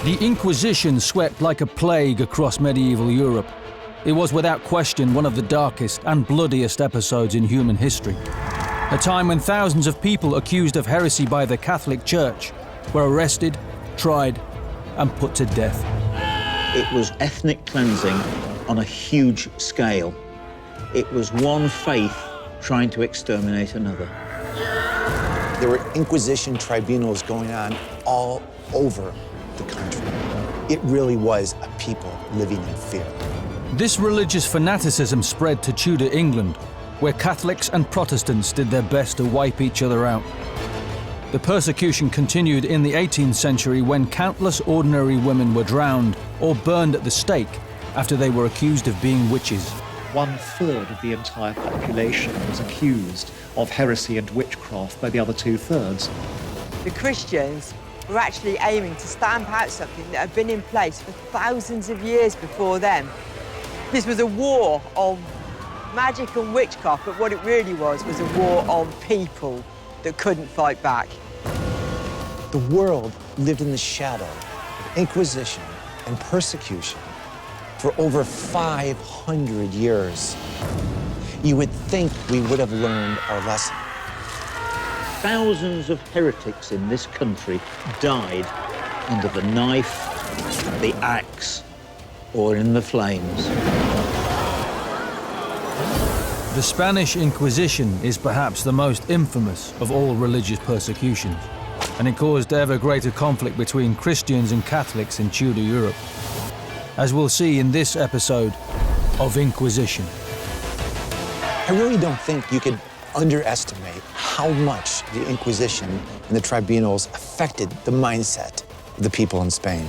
The Inquisition swept like a plague across medieval Europe. It was without question one of the darkest and bloodiest episodes in human history. A time when thousands of people accused of heresy by the Catholic Church were arrested, tried, and put to death. It was ethnic cleansing on a huge scale. It was one faith trying to exterminate another. There were Inquisition tribunals going on all over the country. It really was a people living in fear. This religious fanaticism spread to Tudor England, where Catholics and Protestants did their best to wipe each other out. The persecution continued in the 18th century when countless ordinary women were drowned or burned at the stake after they were accused of being witches. 1/3 of the entire population was accused of heresy and witchcraft by the other 2/3. The Christians were actually aiming to stamp out something that had been in place for thousands of years before them. This was a war on magic and witchcraft, but what it really was a war on people that couldn't fight back. The world lived in the shadow of Inquisition and persecution for over 500 years. You would think we would have learned our lesson. Thousands of heretics in this country died under the knife, the axe, or in the flames. The Spanish Inquisition is perhaps the most infamous of all religious persecutions, and it caused ever greater conflict between Christians and Catholics in Tudor Europe, as we'll see in this episode of Inquisition. I really don't think you could underestimate how much the Inquisition and the tribunals affected the mindset of the people in Spain.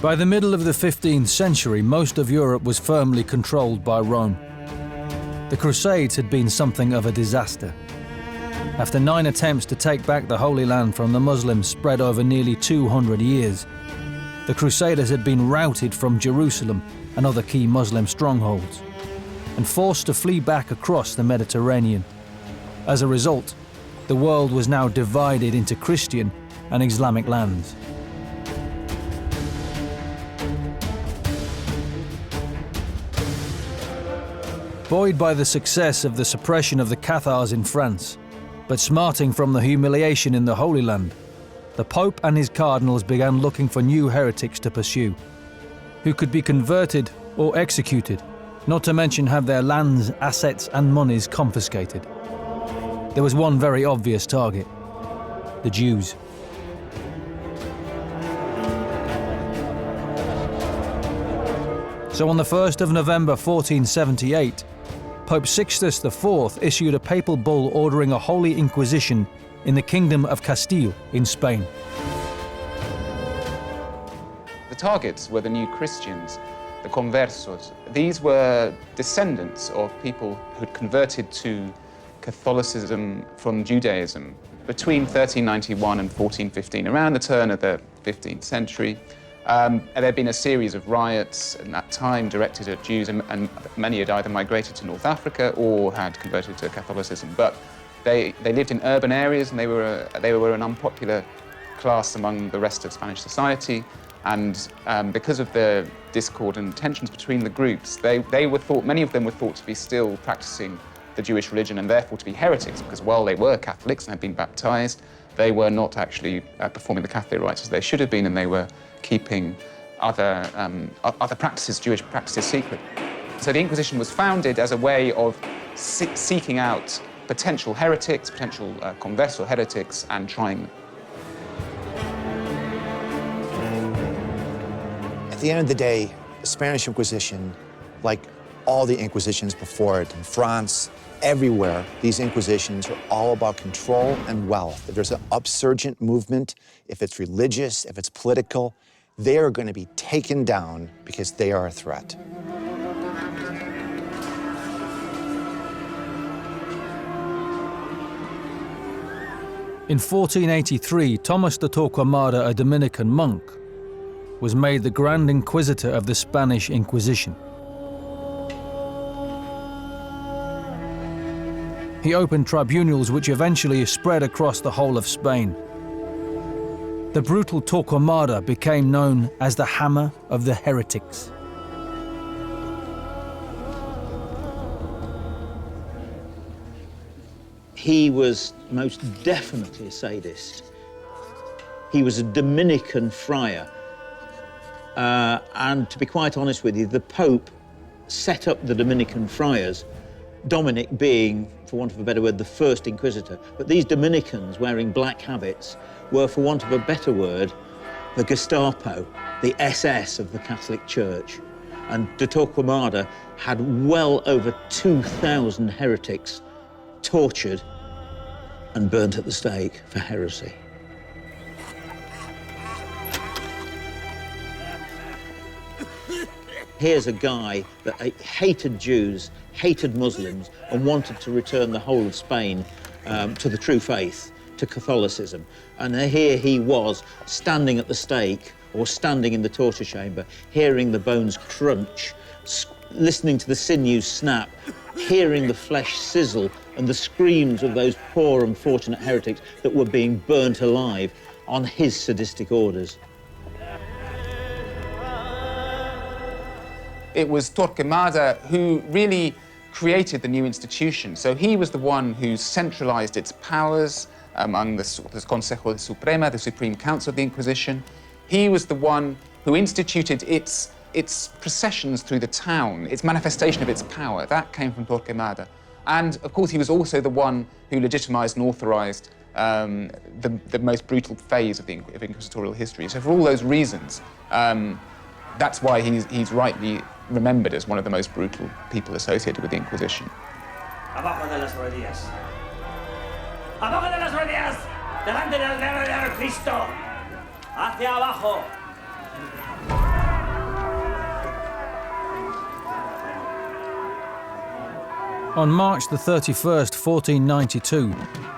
By the middle of the 15th century, most of Europe was firmly controlled by Rome. The Crusades had been something of a disaster. After 9 attempts to take back the Holy Land from the Muslims spread over nearly 200 years, the Crusaders had been routed from Jerusalem and other key Muslim strongholds, and forced to flee back across the Mediterranean. As a result, the world was now divided into Christian and Islamic lands. Buoyed by the success of the suppression of the Cathars in France, but smarting from the humiliation in the Holy Land, the Pope and his cardinals began looking for new heretics to pursue, who could be converted or executed, not to mention have their lands, assets and monies confiscated. There was one very obvious target: the Jews. So on the 1st of November 1478, Pope Sixtus IV issued a papal bull ordering a holy inquisition in the Kingdom of Castile in Spain. The targets were the new Christians, the conversos. These were descendants of people who'd converted to Catholicism from Judaism between 1391 and 1415, around the turn of the 15th century. And there had been a series of riots in that time directed at Jews, and many had either migrated to North Africa or had converted to Catholicism. But they lived in urban areas, and they were an unpopular class among the rest of Spanish society. And because of the discord and tensions between the groups, many of them were thought to be still practicing the Jewish religion and therefore to be heretics, because while they were Catholics and had been baptized, they were not actually performing the Catholic rites as they should have been, and they were keeping other practices, Jewish practices, secret. So the Inquisition was founded as a way of seeking out potential heretics, potential converts or heretics, and trying them. At the end of the day, the Spanish Inquisition, like all the Inquisitions before it in France, everywhere, these Inquisitions are all about control and wealth. If there's an upsurgent movement, if it's religious, if it's political, they are going to be taken down because they are a threat. In 1483, Thomas de Torquemada, a Dominican monk, was made the Grand Inquisitor of the Spanish Inquisition. He opened tribunals which eventually spread across the whole of Spain. The brutal Torquemada became known as the Hammer of the Heretics. He was most definitely a sadist. He was a Dominican friar. And to be quite honest with you, the Pope set up the Dominican friars, Dominic being, for want of a better word, the first inquisitor. But these Dominicans wearing black habits were, for want of a better word, the Gestapo, the SS of the Catholic Church. And de Torquemada had well over 2,000 heretics tortured and burnt at the stake for heresy. Here's a guy that hated Jews, hated Muslims, and wanted to return the whole of Spain to the true faith, to Catholicism. And here he was, standing at the stake, or standing in the torture chamber, hearing the bones crunch, listening to the sinews snap, hearing the flesh sizzle, and the screams of those poor unfortunate heretics that were being burnt alive on his sadistic orders. It was Torquemada who really created the new institution. So he was the one who centralized its powers among the Consejo de Suprema, the Supreme Council of the Inquisition. He was the one who instituted its processions through the town, its manifestation of its power. That came from Torquemada. And of course, he was also the one who legitimized and authorized the most brutal phase of inquisitorial history. So for all those reasons, that's why he's rightly remembered as one of the most brutal people associated with the Inquisition. Abajo de las rodillas. Abajo de las rodillas. Delante del dedo de Cristo. Hacia abajo. On March the 31st, 1492,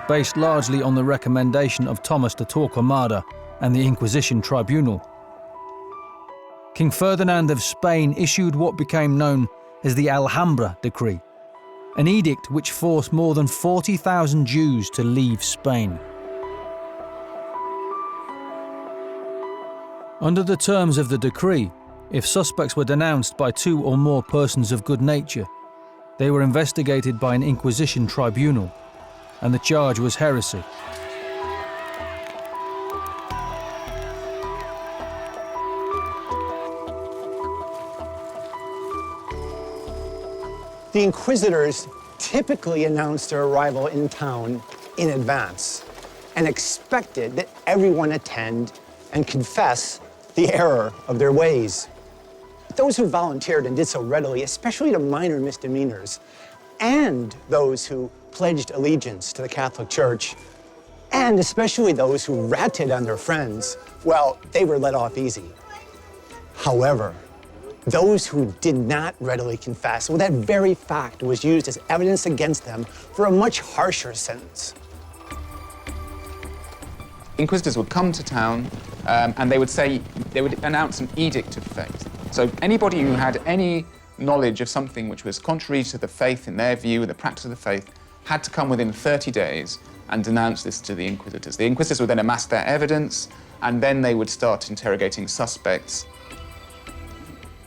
based largely on the recommendation of Thomas de Torquemada and the Inquisition Tribunal, King Ferdinand of Spain issued what became known as the Alhambra Decree, an edict which forced more than 40,000 Jews to leave Spain. Under the terms of the decree, if suspects were denounced by 2 or more persons of good nature, they were investigated by an Inquisition tribunal, and the charge was heresy. The inquisitors typically announced their arrival in town in advance and expected that everyone attend and confess the error of their ways. Those who volunteered and did so readily, especially to minor misdemeanors, and those who pledged allegiance to the Catholic Church, and especially those who ratted on their friends, well, they were let off easy. However, those who did not readily confess, well, that very fact was used as evidence against them for a much harsher sentence. Inquisitors would come to town and they would announce an edict of faith. So anybody who had any knowledge of something which was contrary to the faith in their view, the practice of the faith, had to come within 30 days and denounce this to the inquisitors. The inquisitors would then amass their evidence, and then they would start interrogating suspects.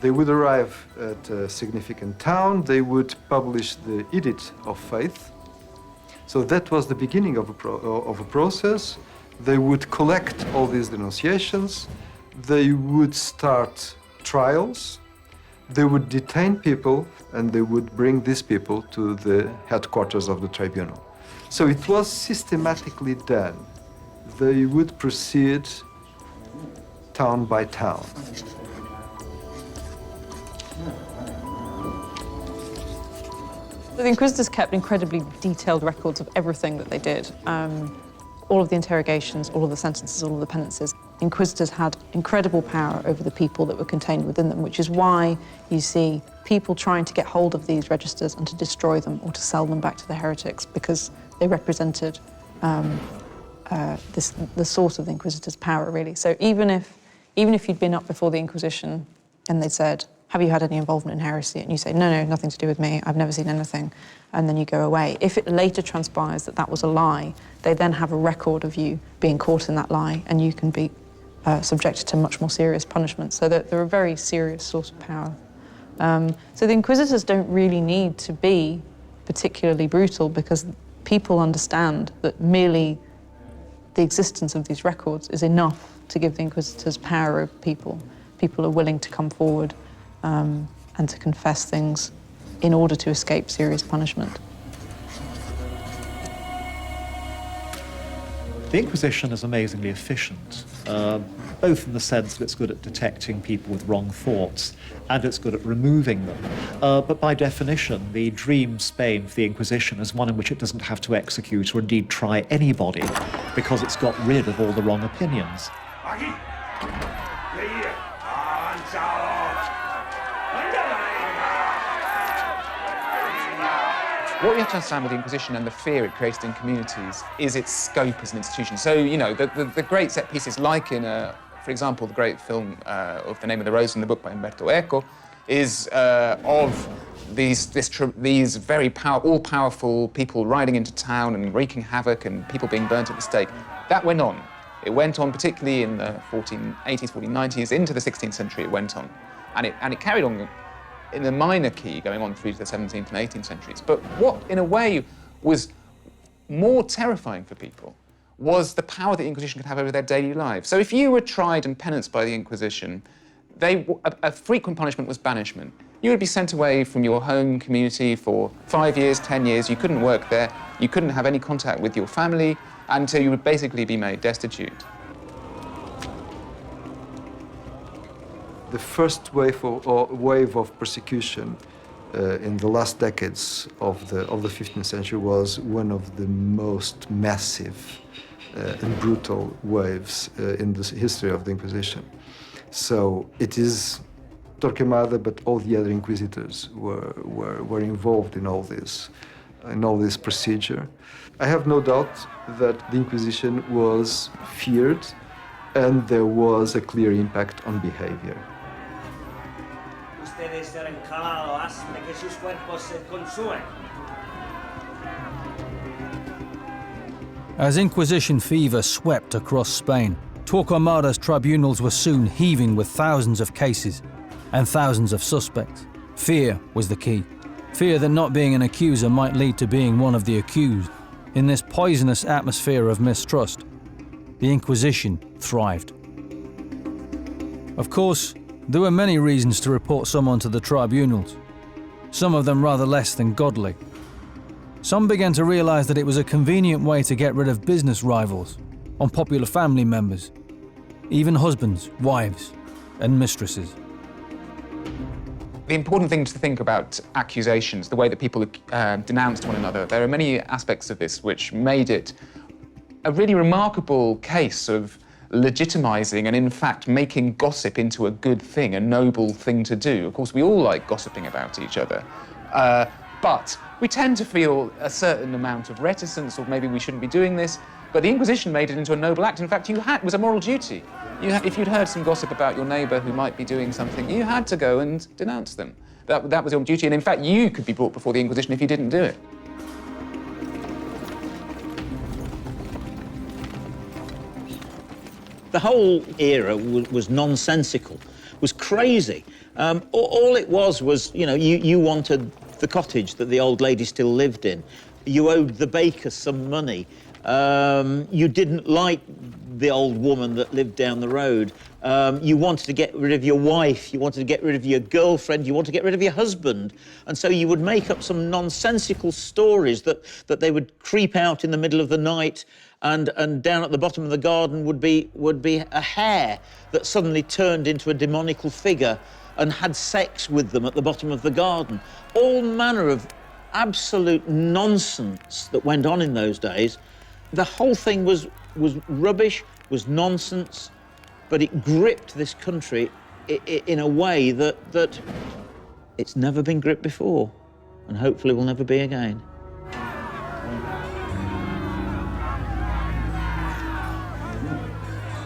They would arrive at a significant town, they would publish the Edict of Faith. So that was the beginning of a process. They would collect all these denunciations, they would start trials, they would detain people, and they would bring these people to the headquarters of the tribunal. So it was systematically done. They would proceed town by town. The Inquisitors kept incredibly detailed records of everything that they did. All of the interrogations, all of the sentences, all of the penances. Inquisitors had incredible power over the people that were contained within them, which is why you see people trying to get hold of these registers and to destroy them or to sell them back to the heretics, because they represented a the source of the Inquisitor's power, really. So even if you'd been up before the Inquisition and they said, have you had any involvement in heresy? And you say, no, nothing to do with me, I've never seen anything, and then you go away. If it later transpires that that was a lie, they then have a record of you being caught in that lie, and you can be subjected to much more serious punishment. So that they're a very serious source of power. So the Inquisitors don't really need to be particularly brutal, because people understand that merely the existence of these records is enough to give the Inquisitors power over people. People are willing to come forward and to confess things in order to escape serious punishment. The Inquisition is amazingly efficient, both in the sense that it's good at detecting people with wrong thoughts and it's good at removing them. But by definition, the dream Spain for the Inquisition is one in which it doesn't have to execute or indeed try anybody, because it's got rid of all the wrong opinions. What you have to understand with the Inquisition and the fear it created in communities is its scope as an institution. So, you know, the great set pieces, like in, for example, the great film of The Name of the Rose in the book by Umberto Eco, is of these very all-powerful people riding into town and wreaking havoc and people being burnt at the stake. That went on. It went on particularly in the 1480s, 1490s, into the 16th century it went on. And it carried on in a minor key going on through to the 17th and 18th centuries. But what, in a way, was more terrifying for people was the power the Inquisition could have over their daily lives. So if you were tried and penanced by the Inquisition, a frequent punishment was banishment. You would be sent away from your home community for 5 years, 10 years. You couldn't work there. You couldn't have any contact with your family until you would basically be made destitute. The first wave of persecution in the last decades of the 15th century was one of the most massive and brutal waves in the history of the Inquisition. So it is Torquemada, but all the other inquisitors were involved in all this procedure. I have no doubt that the Inquisition was feared, and there was a clear impact on behavior. Ustedes serán calados hasta que sus cuerpos se consumen. As Inquisition fever swept across Spain, Torquemada's tribunals were soon heaving with thousands of cases and thousands of suspects. Fear was the key. Fear that not being an accuser might lead to being one of the accused. In this poisonous atmosphere of mistrust, the Inquisition thrived. Of course, there were many reasons to report someone to the tribunals, some of them rather less than godly. Some began to realize that it was a convenient way to get rid of business rivals, unpopular family members, even husbands, wives, and mistresses. The important thing to think about accusations, the way that people denounced one another, there are many aspects of this which made it a really remarkable case of legitimizing and, in fact, making gossip into a good thing, a noble thing to do. Of course, we all like gossiping about each other, but we tend to feel a certain amount of reticence, or maybe we shouldn't be doing this. But the Inquisition made it into a noble act. In fact, it was a moral duty. If you'd heard some gossip about your neighbour who might be doing something, you had to go and denounce them. That was your duty, and in fact, you could be brought before the Inquisition if you didn't do it. The whole era was nonsensical, was crazy. All it was, you know, you wanted the cottage that the old lady still lived in. You owed the baker some money. You didn't like the old woman that lived down the road. You wanted to get rid of your wife. You wanted to get rid of your girlfriend. You wanted to get rid of your husband. And so you would make up some nonsensical stories that they would creep out in the middle of the night, and down at the bottom of the garden would be a hare that suddenly turned into a demonical figure and had sex with them at the bottom of the garden. All manner of absolute nonsense that went on in those days. The whole thing was rubbish, was nonsense, but it gripped this country in a way that it's never been gripped before, and hopefully will never be again.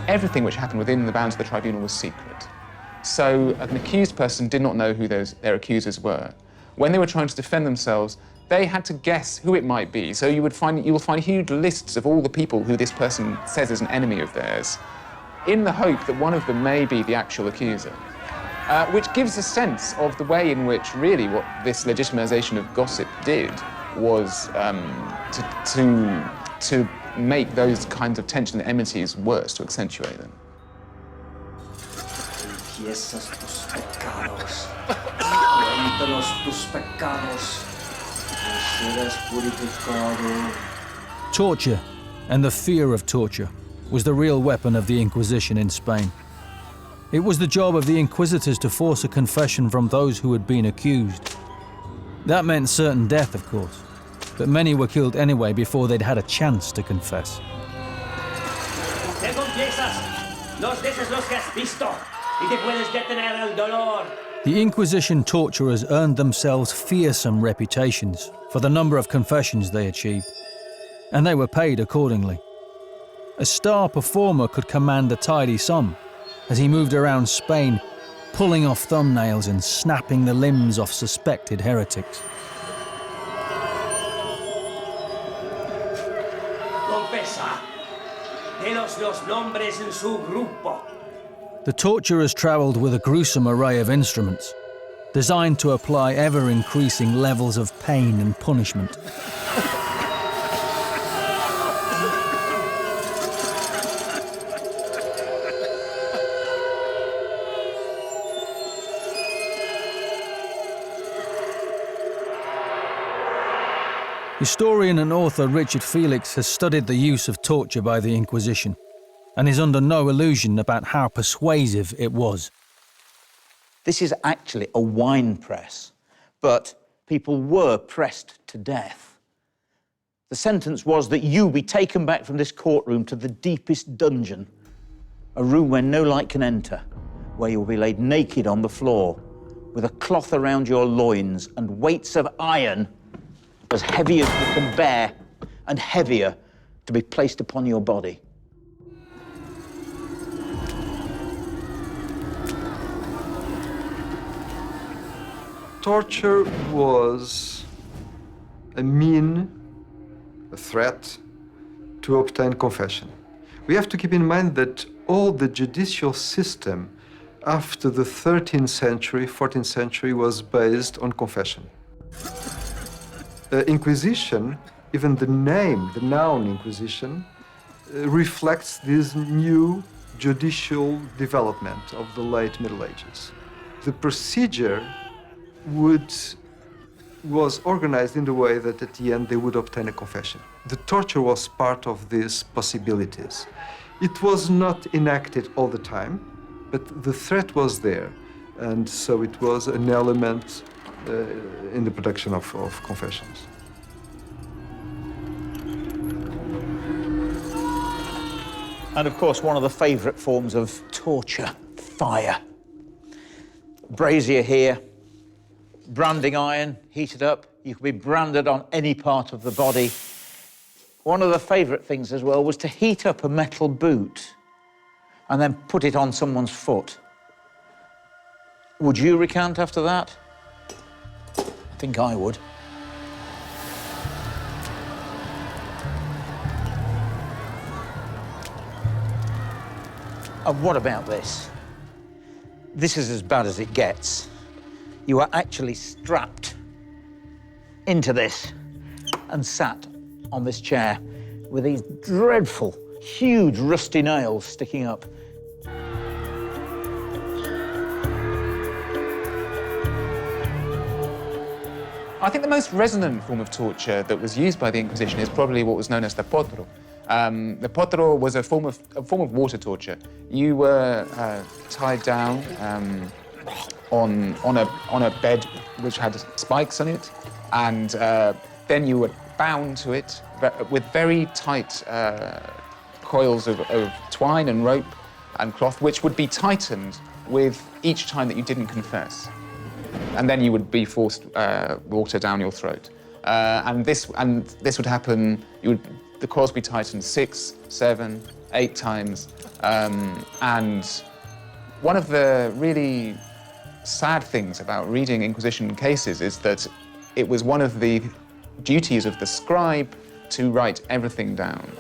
everything which happened within the bounds of the tribunal was secret. So an accused person did not know who their accusers were. When they were trying to defend themselves, they had to guess who it might be. So you will find huge lists of all the people who this person says is an enemy of theirs, in the hope that one of them may be the actual accuser. Which gives a sense of the way in which really what this legitimization of gossip did was to make those kinds of tension and enmities worse, to accentuate them. Confiesas tus pecados, cuéntanos tus pecados, y serás purificado. Torture, and the fear of torture, was the real weapon of the Inquisition in Spain. It was the job of the inquisitors to force a confession from those who had been accused. That meant certain death, of course, but many were killed anyway before they'd had a chance to confess. Te confiesas, nos dices los que has visto, y te puedes detener el dolor. The Inquisition torturers earned themselves fearsome reputations for the number of confessions they achieved, and they were paid accordingly. A star performer could command a tidy sum as he moved around Spain, pulling off thumbnails and snapping the limbs off suspected heretics. Confesa, denos los nombres en su grupo. The torturers travelled with a gruesome array of instruments, designed to apply ever-increasing levels of pain and punishment. Historian and author Richard Felix has studied the use of torture by the Inquisition and is under no illusion about how persuasive it was. This is actually a wine press, but people were pressed to death. The sentence was that you be taken back from this courtroom to the deepest dungeon, a room where no light can enter, where you will be laid naked on the floor, with a cloth around your loins and weights of iron as heavy as you can bear and heavier to be placed upon your body. Torture was a threat to obtain confession. We have to keep in mind that all the judicial system after the 13th century, 14th century was based on confession. Inquisition, even the name, the noun Inquisition, reflects this new judicial development of the late Middle Ages. The procedure was organized in the way that at the end they would obtain a confession. The torture was part of these possibilities. It was not enacted all the time, but the threat was there, and so it was an element in the production of confessions. And of course, one of the favourite forms of torture, fire. Brazier here, branding iron, heated up. You could be branded on any part of the body. One of the favourite things as well was to heat up a metal boot and then put it on someone's foot. Would you recant after that? I think I would. And what about this? This is as bad as it gets. You are actually strapped into this and sat on this chair with these dreadful, huge, rusty nails sticking up. I think the most resonant form of torture that was used by the Inquisition is probably what was known as the potro. The potro was a form of water torture. You were tied down on a bed which had spikes on it, and then you were bound to it with very tight coils of twine and rope and cloth, which would be tightened with each time that you didn't confess. And then you would be forced water down your throat. And this would happen, the coils would be tightened 6, 7, 8 times. And one of the really sad things about reading Inquisition cases is that it was one of the duties of the scribe to write everything down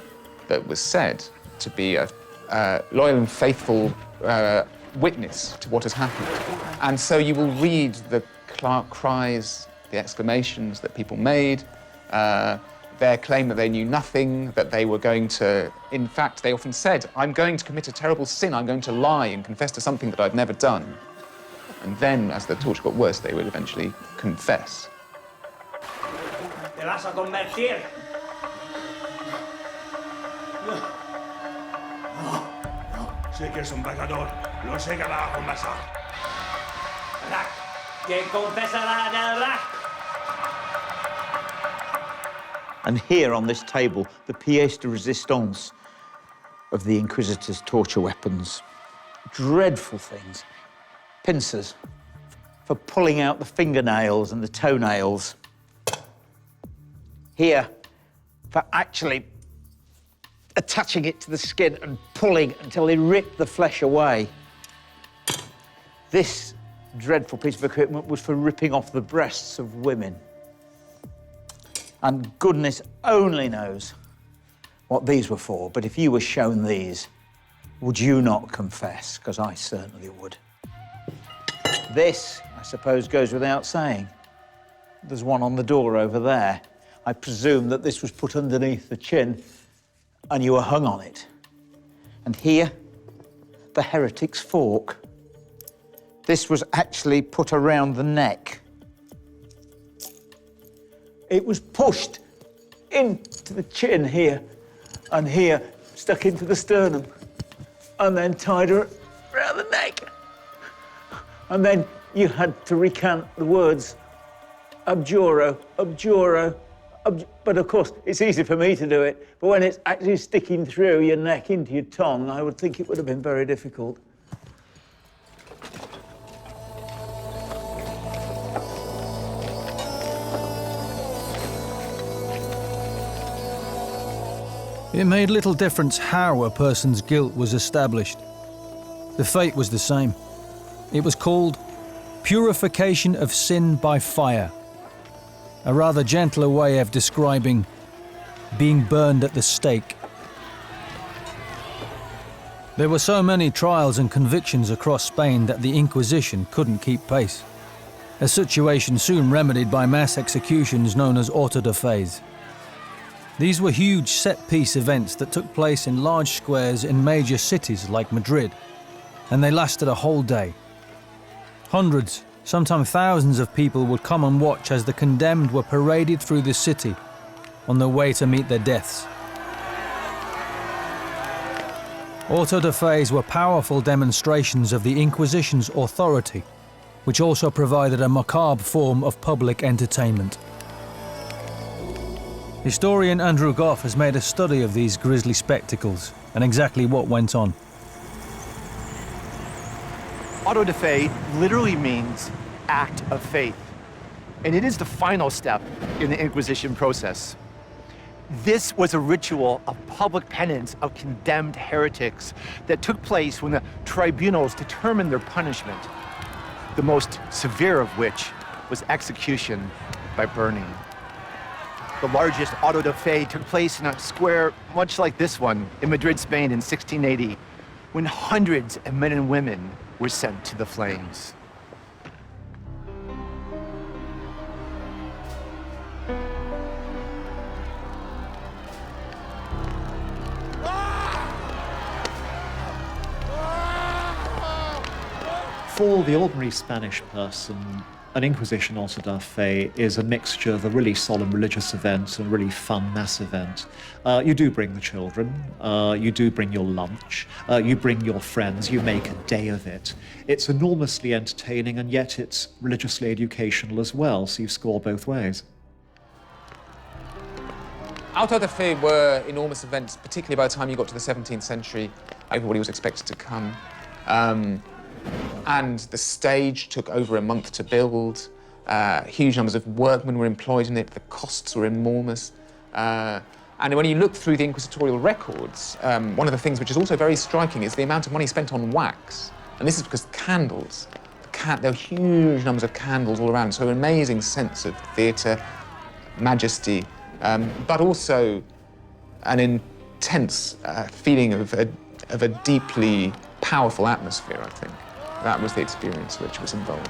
that was said, to be a loyal and faithful witness to what has happened. And so you will read the cries, the exclamations that people made, their claim that they knew nothing, that they were going to, in fact, they often said, I'm going to commit a terrible sin, I'm going to lie and confess to something that I've never done. And then, as the torture got worse, they would eventually confess. Te vas a convertir. No. Sé que es un pecador. Lo sé que va a confesar. Rack. Que confesará del Rack. And here on this table, the pièce de résistance of the Inquisitors' torture weapons. Dreadful things. Pincers for pulling out the fingernails and the toenails. Here, for actually attaching it to the skin and pulling until they rip the flesh away. This dreadful piece of equipment was for ripping off the breasts of women. And goodness only knows what these were for, but if you were shown these, would you not confess? Because I certainly would. This, I suppose, goes without saying. There's one on the door over there. I presume that this was put underneath the chin and you were hung on it. And here, the heretic's fork. This was actually put around the neck. It was pushed into the chin here and here, stuck into the sternum, and then tied around the neck. And then you had to recant the words, abjuro, abjuro, but of course, it's easy for me to do it, but when it's actually sticking through your neck into your tongue, I would think it would have been very difficult. It made little difference how a person's guilt was established. The fate was the same. It was called purification of sin by fire, a rather gentler way of describing being burned at the stake. There were so many trials and convictions across Spain that the Inquisition couldn't keep pace, a situation soon remedied by mass executions known as auto de fe. These were huge set-piece events that took place in large squares in major cities like Madrid, and they lasted a whole day. Hundreds, sometimes thousands of people would come and watch as the condemned were paraded through the city on their way to meet their deaths. Auto de fe were powerful demonstrations of the Inquisition's authority, which also provided a macabre form of public entertainment. Historian Andrew Goff has made a study of these grisly spectacles and exactly what went on. Auto de fe literally means act of faith, and it is the final step in the Inquisition process. This was a ritual of public penance of condemned heretics that took place when the tribunals determined their punishment, the most severe of which was execution by burning. The largest auto de fe took place in a square much like this one in Madrid, Spain in 1680, when hundreds of men and women were sent to the flames. For the ordinary Spanish person, an Inquisition auto de fe is a mixture of a really solemn religious event and a really fun mass event. You do bring the children, you do bring your lunch, you bring your friends, you make a day of it. It's enormously entertaining and yet it's religiously educational as well, so you score both ways. Auto de fe were enormous events, particularly by the time you got to the 17th century. Everybody was expected to come. And the stage took over a month to build. Huge numbers of workmen were employed in it. The costs were enormous. And when you look through the inquisitorial records, one of the things which is also very striking is the amount of money spent on wax. And this is because candles, there are huge numbers of candles all around, so an amazing sense of theatre, majesty, but also an intense feeling of a deeply powerful atmosphere, I think. That was the experience which was involved.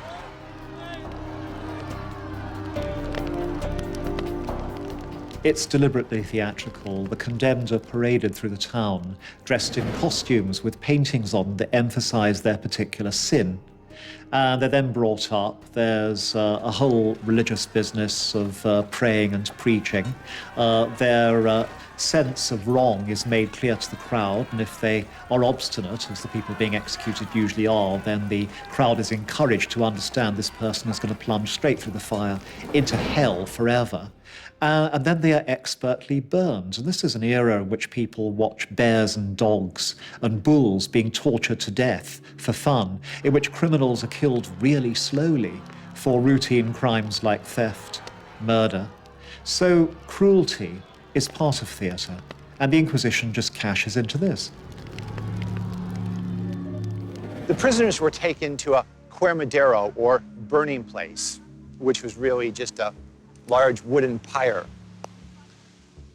It's deliberately theatrical. The condemned are paraded through the town, dressed in costumes with paintings on that emphasize their particular sin. And they're then brought up. There's a whole religious business of praying and preaching. Their sense of wrong is made clear to the crowd, and if they are obstinate, as the people being executed usually are, then the crowd is encouraged to understand this person is going to plunge straight through the fire into hell forever. And then they are expertly burned. And this is an era in which people watch bears and dogs and bulls being tortured to death for fun, in which criminals are killed really slowly for routine crimes like theft, murder. So cruelty is part of theatre, and the Inquisition just cashes into this. The prisoners were taken to a quemadero, or burning place, which was really just a large wooden pyre.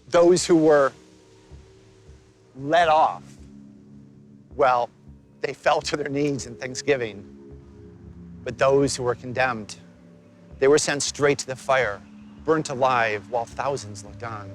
Those who were let off, well, they fell to their knees in thanksgiving. But those who were condemned, they were sent straight to the fire, burnt alive while thousands looked on.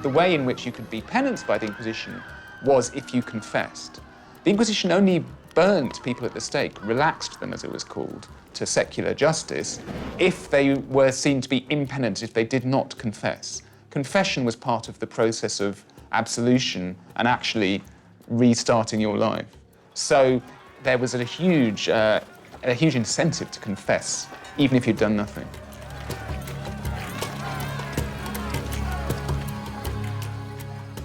The way in which you could be penanced by the Inquisition was if you confessed. The Inquisition only burnt people at the stake, relaxed them, as it was called, to secular justice, if they were seen to be impenitent, if they did not confess. Confession was part of the process of absolution and actually restarting your life. So there was a huge incentive to confess, even if you'd done nothing.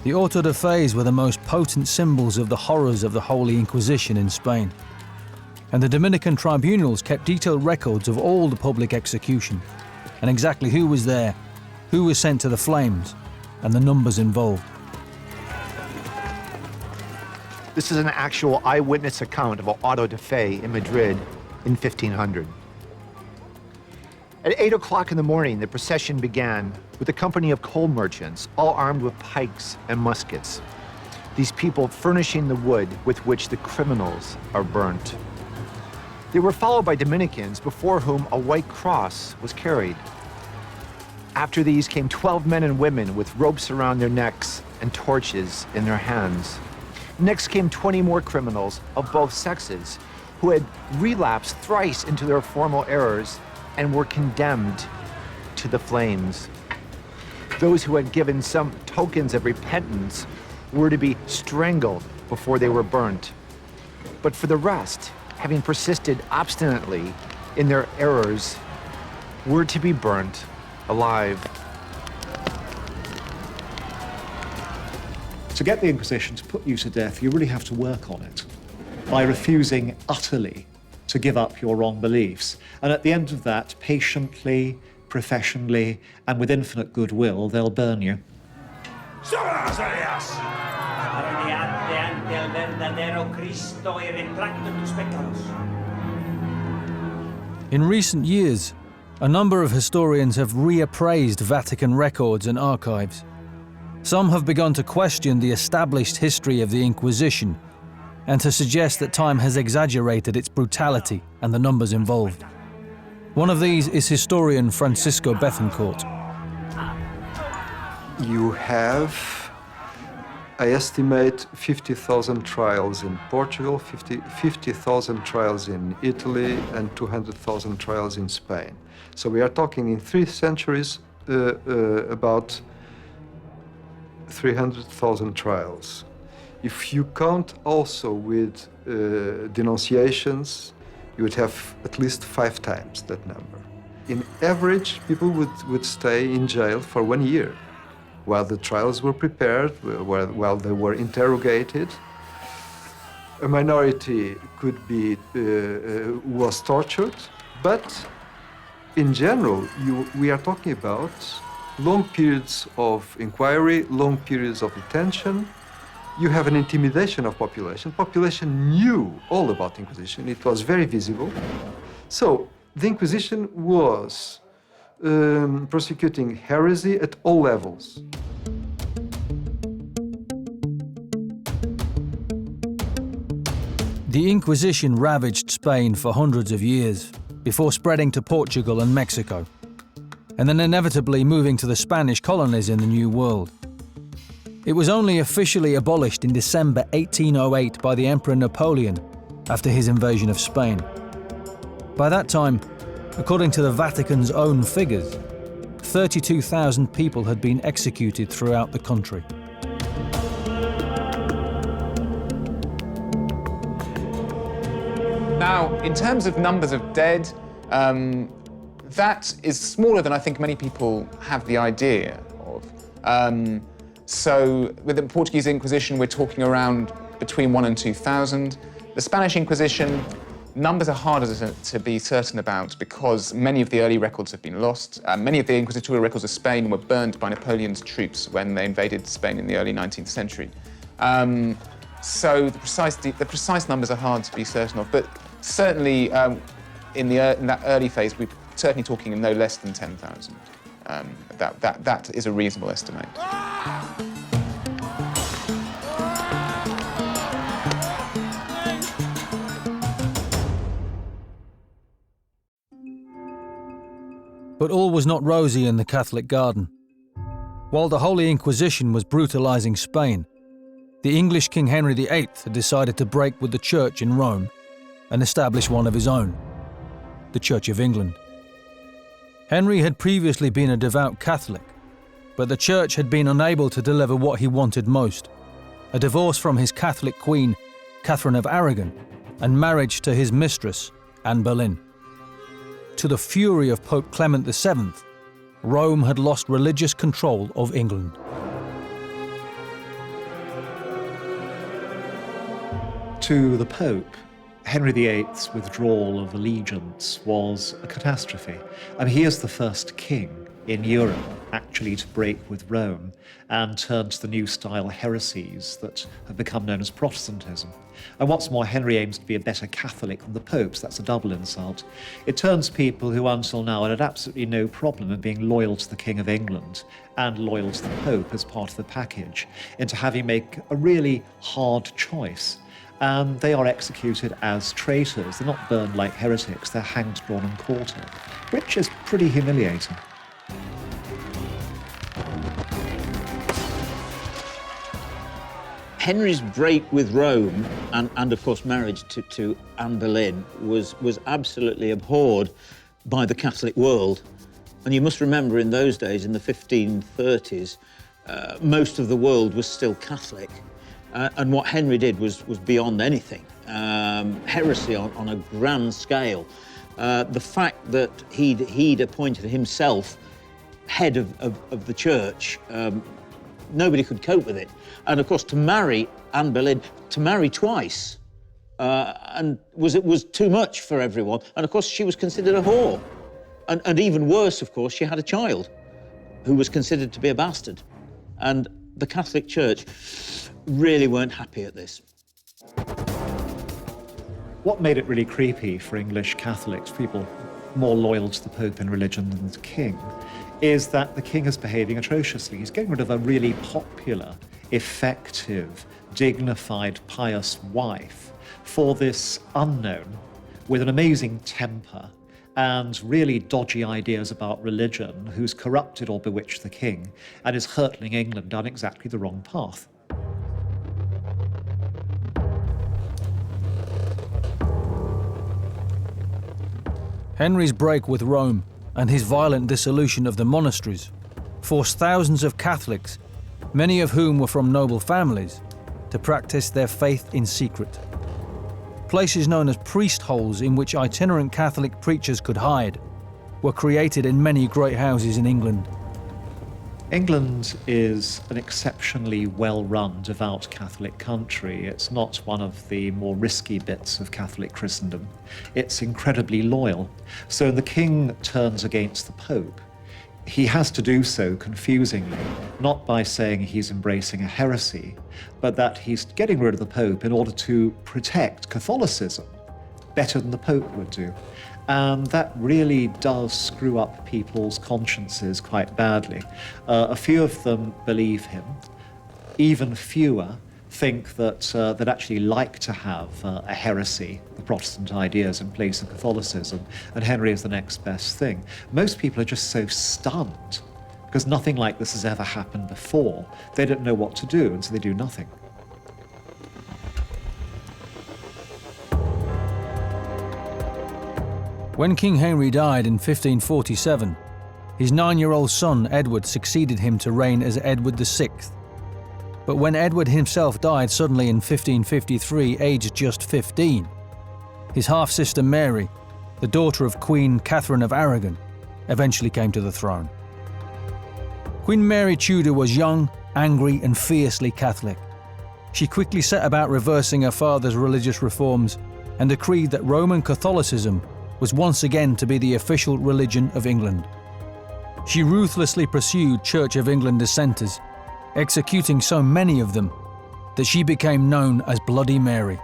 The auto de fes were the most potent symbols of the horrors of the Holy Inquisition in Spain. And the Dominican tribunals kept detailed records of all the public execution, and exactly who was there, who was sent to the flames, and the numbers involved. This is an actual eyewitness account of an auto de fe in Madrid in 1500. At 8 o'clock in the morning, the procession began with a company of coal merchants, all armed with pikes and muskets. These people furnishing the wood with which the criminals are burnt. They were followed by Dominicans, before whom a white cross was carried. After these came 12 men and women with ropes around their necks and torches in their hands. Next came 20 more criminals of both sexes who had relapsed thrice into their formal errors and were condemned to the flames. Those who had given some tokens of repentance were to be strangled before they were burnt. But for the rest, having persisted obstinately in their errors, were to be burnt alive. To get the Inquisition to put you to death, you really have to work on it by refusing utterly to give up your wrong beliefs. And at the end of that, patiently, professionally, and with infinite goodwill, they'll burn you. In recent years, a number of historians have reappraised Vatican records and archives. Some have begun to question the established history of the Inquisition and to suggest that time has exaggerated its brutality and the numbers involved. One of these is historian Francisco Bethencourt. You have, I estimate, 50,000 trials in Portugal, 50,000 trials in Italy, and 200,000 trials in Spain. So we are talking in 3 centuries about 300,000 trials. If you count also with denunciations, you would have at least 5 times that number. In average, people would stay in jail for 1 year while the trials were prepared, while they were interrogated. A minority could be was tortured, but in general, we are talking about long periods of inquiry, long periods of detention. You have an intimidation of population. Population knew all about the Inquisition. It was very visible. So the Inquisition was prosecuting heresy at all levels. The Inquisition ravaged Spain for hundreds of years, before spreading to Portugal and Mexico, and then inevitably moving to the Spanish colonies in the New World. It was only officially abolished in December 1808 by the Emperor Napoleon after his invasion of Spain. By that time, according to the Vatican's own figures, 32,000 people had been executed throughout the country. Now, in terms of numbers of dead, that is smaller than I think many people have the idea of. So with the Portuguese Inquisition, we're talking around between 1,000 and 2,000. The Spanish Inquisition, numbers are harder to be certain about because many of the early records have been lost. Many of the inquisitorial records of Spain were burned by Napoleon's troops when they invaded Spain in the early 19th century. So the precise numbers are hard to be certain of, but certainly in that early phase, we're certainly talking no less than 10,000. That is a reasonable estimate. But all was not rosy in the Catholic garden. While the Holy Inquisition was brutalizing Spain, the English King Henry VIII had decided to break with the Church in Rome and establish one of his own, the Church of England. Henry had previously been a devout Catholic, but the Church had been unable to deliver what he wanted most, a divorce from his Catholic queen, Catherine of Aragon, and marriage to his mistress, Anne Boleyn. To the fury of Pope Clement VII, Rome had lost religious control of England. To the Pope, Henry VIII's withdrawal of allegiance was a catastrophe. I mean, he is the first king in Europe actually to break with Rome and turn to the new style heresies that have become known as Protestantism. And what's more, Henry aims to be a better Catholic than the popes. That's a double insult. It turns people who until now had absolutely no problem in being loyal to the King of England and loyal to the Pope as part of the package into having to make a really hard choice. And they are executed as traitors. They're not burned like heretics, they're hanged, drawn and quartered, which is pretty humiliating. Henry's break with Rome and of course marriage to Anne Boleyn was absolutely abhorred by the Catholic world. And you must remember in those days, in the 1530s, most of the world was still Catholic. And what Henry did was beyond anything. Heresy on a grand scale. The fact that he'd appointed himself head of the church, nobody could cope with it. And of course, to marry Anne Boleyn, to marry twice, and was too much for everyone. And of course, she was considered a whore. And even worse, of course, she had a child who was considered to be a bastard. And the Catholic Church really weren't happy at this. What made it really creepy for English Catholics, people more loyal to the Pope in religion than the King, is that the King is behaving atrociously. He's getting rid of a really popular, effective, dignified, pious wife for this unknown with an amazing temper and really dodgy ideas about religion, who's corrupted or bewitched the King and is hurtling England down exactly the wrong path. Henry's break with Rome and his violent dissolution of the monasteries forced thousands of Catholics, many of whom were from noble families, to practice their faith in secret. Places known as priest holes in which itinerant Catholic preachers could hide were created in many great houses in England. England is an exceptionally well-run, devout Catholic country. It's not one of the more risky bits of Catholic Christendom. It's incredibly loyal. So when the king turns against the Pope, he has to do so confusingly, not by saying he's embracing a heresy, but that he's getting rid of the Pope in order to protect Catholicism better than the Pope would do. And that really does screw up people's consciences quite badly. A few of them believe him. Even fewer think that they'd actually like to have a heresy, the Protestant ideas, in place of Catholicism, and Henry is the next best thing. Most people are just so stunned because nothing like this has ever happened before. They don't know what to do, and so they do nothing. When King Henry died in 1547, his 9-year-old son Edward succeeded him to reign as Edward VI. But when Edward himself died suddenly in 1553, aged just 15, his half-sister Mary, the daughter of Queen Catherine of Aragon, eventually came to the throne. Queen Mary Tudor was young, angry, and fiercely Catholic. She quickly set about reversing her father's religious reforms and decreed that Roman Catholicism was once again to be the official religion of England. She ruthlessly pursued Church of England dissenters, executing so many of them that she became known as Bloody Mary.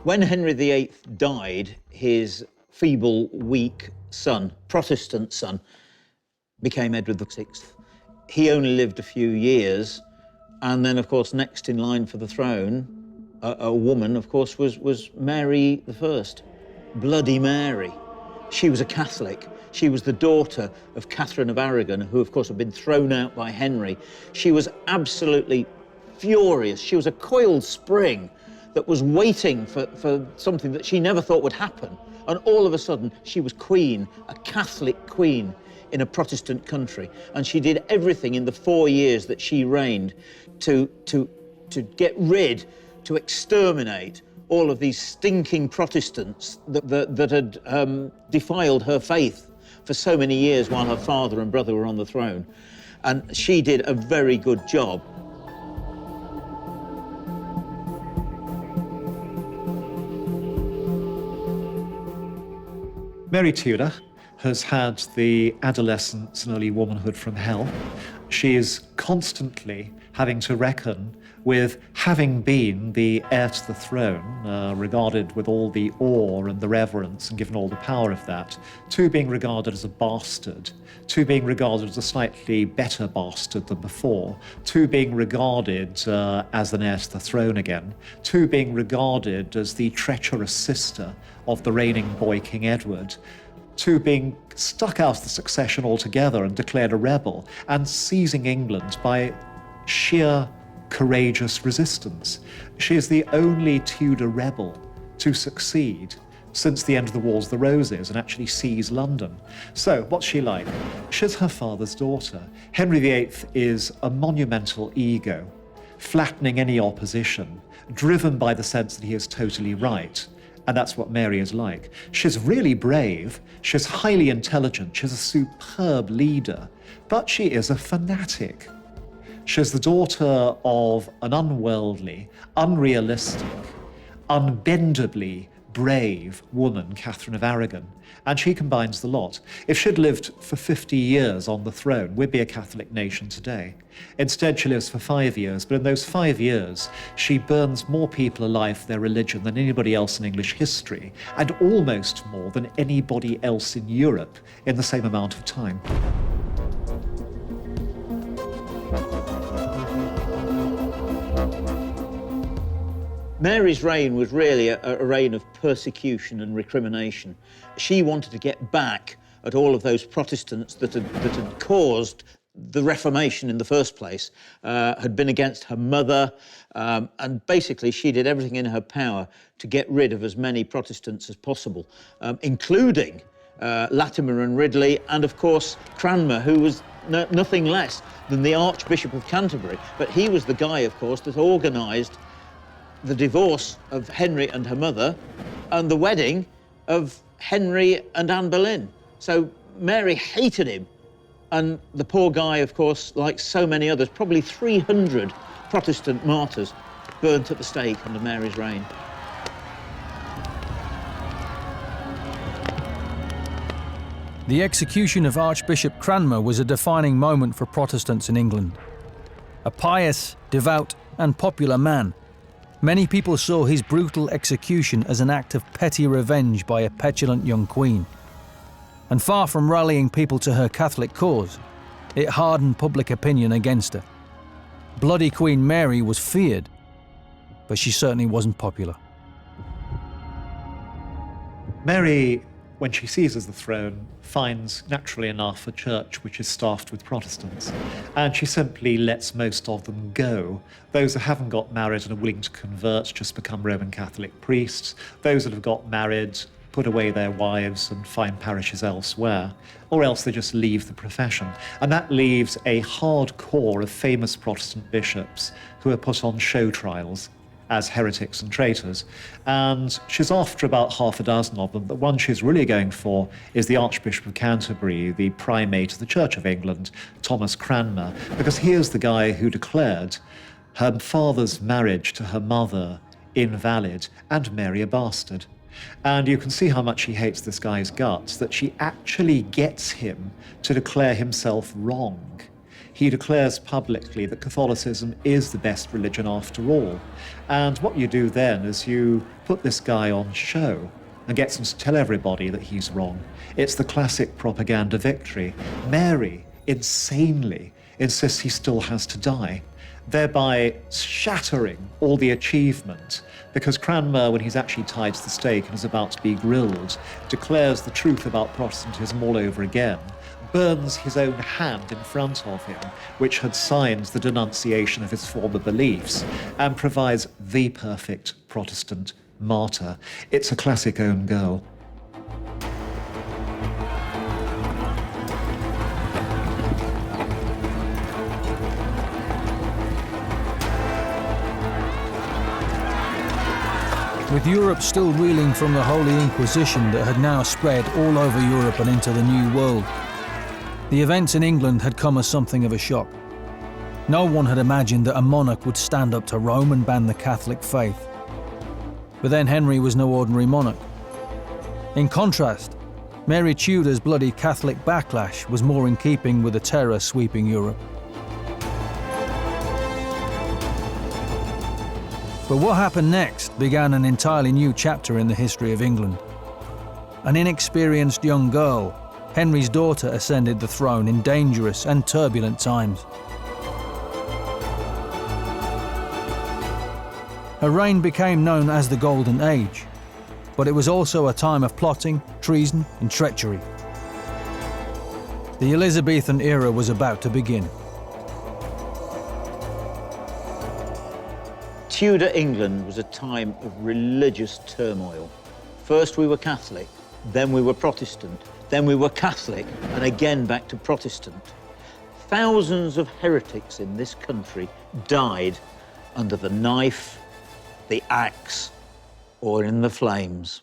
When Henry VIII died, his feeble, weak son, Protestant son, became Edward VI. He only lived a few years, and then, of course, next in line for the throne, a woman, of course, was Mary I, Bloody Mary. She was a Catholic. She was the daughter of Catherine of Aragon, who, of course, had been thrown out by Henry. She was absolutely furious. She was a coiled spring that was waiting for something that she never thought would happen. And all of a sudden, she was queen, a Catholic queen in a Protestant country. And she did everything in the 4 years that she reigned to get rid, to exterminate all of these stinking Protestants that had defiled her faith for so many years while her father and brother were on the throne. And she did a very good job. Mary Tudor has had the adolescence and early womanhood from hell. She is constantly having to reckon with having been the heir to the throne, regarded with all the awe and the reverence and given all the power of that, to being regarded as a bastard, to being regarded as a slightly better bastard than before, to being regarded as an heir to the throne again, to being regarded as the treacherous sister of the reigning boy King Edward, to being stuck out of the succession altogether and declared a rebel, and seizing England by sheer courageous resistance. She is the only Tudor rebel to succeed since the end of the Wars of the Roses and actually seize London. So what's she like? She's her father's daughter. Henry VIII is a monumental ego, flattening any opposition, driven by the sense that he is totally right. And that's what Mary is like. She's really brave, she's highly intelligent, she's a superb leader, but she is a fanatic. She's the daughter of an unworldly, unrealistic, unbendably brave woman, Catherine of Aragon, and she combines the lot. If she'd lived for 50 years on the throne, we'd be a Catholic nation today. Instead, she lives for 5 years, but in those 5 years, she burns more people alive for their religion than anybody else in English history, and almost more than anybody else in Europe in the same amount of time. Mary's reign was really a reign of persecution and recrimination. She wanted to get back at all of those Protestants that had caused the Reformation in the first place, had been against her mother, and basically she did everything in her power to get rid of as many Protestants as possible, including Latimer and Ridley, and of course Cranmer, who was nothing less than the Archbishop of Canterbury. But he was the guy, of course, that organised the divorce of Henry and her mother and the wedding of Henry and Anne Boleyn. So Mary hated him And the poor guy, of course, like so many others, probably 300 Protestant martyrs, burnt at the stake under Mary's reign. The execution of Archbishop Cranmer was a defining moment for Protestants in England. A pious, devout, and popular man, many people saw his brutal execution as an act of petty revenge by a petulant young queen. And far from rallying people to her Catholic cause, it hardened public opinion against her. Bloody Queen Mary was feared, but she certainly wasn't popular. Mary, when she seizes the throne, finds, naturally enough, a church which is staffed with Protestants. And she simply lets most of them go. Those that haven't got married and are willing to convert just become Roman Catholic priests. Those that have got married put away their wives and find parishes elsewhere, or else they just leave the profession. And that leaves a hard core of famous Protestant bishops who are put on show trials as heretics and traitors. And she's after about half a dozen of them. The one she's really going for is the Archbishop of Canterbury, the primate of the Church of England, Thomas Cranmer, because he is the guy who declared her father's marriage to her mother invalid and Mary a bastard. And you can see how much she hates this guy's guts, that she actually gets him to declare himself wrong. He declares publicly that Catholicism is the best religion after all. And what you do then is you put this guy on show and gets him to tell everybody that he's wrong. It's the classic propaganda victory. Mary, insanely, insists he still has to die, thereby shattering all the achievement, because Cranmer, when he's actually tied to the stake and is about to be grilled, declares the truth about Protestantism all over again, burns his own hand in front of him, which had signed the denunciation of his former beliefs, and provides the perfect Protestant martyr. It's a classic own goal. With Europe still reeling from the Holy Inquisition that had now spread all over Europe and into the New World, the events in England had come as something of a shock. No one had imagined that a monarch would stand up to Rome and ban the Catholic faith. But then Henry was no ordinary monarch. In contrast, Mary Tudor's bloody Catholic backlash was more in keeping with the terror sweeping Europe. But what happened next began an entirely new chapter in the history of England. An inexperienced young girl, Henry's daughter, ascended the throne in dangerous and turbulent times. Her reign became known as the Golden Age, but it was also a time of plotting, treason, and treachery. The Elizabethan era was about to begin. Tudor England was a time of religious turmoil. First we were Catholic, then we were Protestant, then we were Catholic, and again back to Protestant. Thousands of heretics in this country died under the knife, the axe, or in the flames.